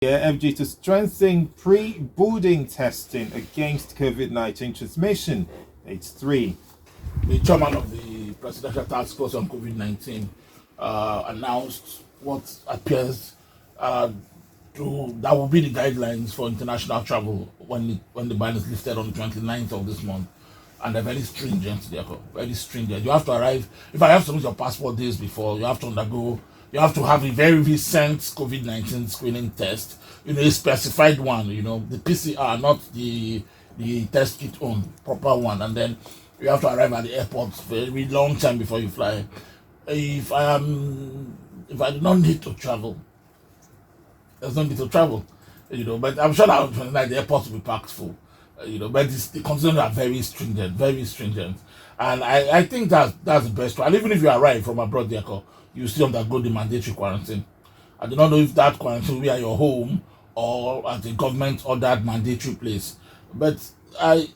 Yeah, FG to strengthen pre-boarding testing against COVID-19 transmission. It's 3. The chairman of the Presidential Task Force on COVID-19 announced what appears that will be the guidelines for international travel when the ban is lifted on the 29th of this month. And they're very stringent, very stringent. You have to arrive, if I have to submit your passport days before, you have to have a very recent COVID-19 screening test, a specified one, the PCR, not the test kit own, proper one. And then you have to arrive at the airport very long time before you fly. If I do not need to travel, there's no need to travel, but I'm sure that on 29 the airport will be packed full. But the conditions are very stringent, and I think that's the best way. And even if you arrive from abroad, you still undergo the mandatory quarantine. I do not know if that quarantine will be at your home or at a government ordered mandatory place, but I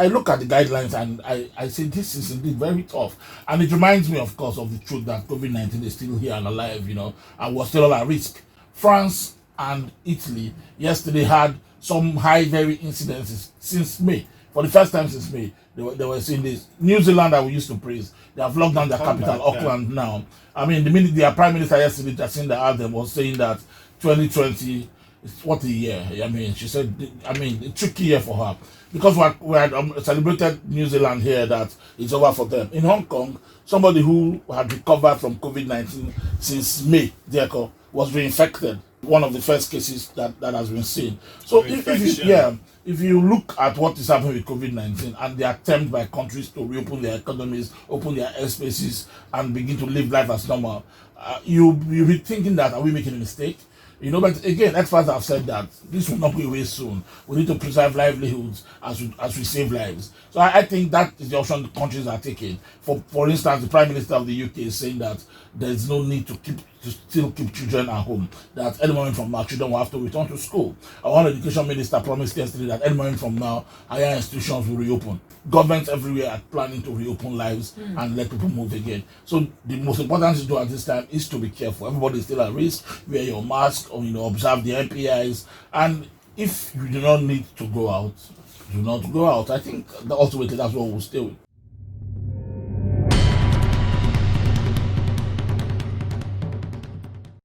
look at the guidelines and I say this is indeed very tough, and it reminds me, of course, of the truth that COVID-19 is still here and alive, and we're still at risk. France and Italy yesterday had some very incidences since May. For the first time since May, they were seeing this. New Zealand, that we used to praise, they have locked down their capital, Auckland, now. I mean, the minute their prime minister yesterday, Jacinda Ardern, was saying that 2020 is what a year. I mean, she said, a tricky year for her, because we had celebrated New Zealand here that it's over for them. In Hong Kong, somebody who had recovered from COVID-19 since May, was reinfected. One of the first cases that has been seen. So if you look at what is happening with COVID-19 and the attempt by countries to reopen their economies, open their airspaces, and begin to live life as normal, you'll be thinking that, are we making a mistake? But again, experts have said that this will not go away soon. We need to preserve livelihoods as we save lives. So I think that is the option the countries are taking. For instance, the Prime Minister of the UK is saying that there's no need to still keep children at home, that any moment from now, children will have to return to school. Our Education Minister promised yesterday that any moment from now, higher institutions will reopen. Governments everywhere are planning to reopen lives and let people move again. So the most important thing to do at this time is to be careful. Everybody is still at risk. Wear your mask, or observe the MPIs. And if you do not need to go out, do not go out. I think ultimately that's what we'll stay with.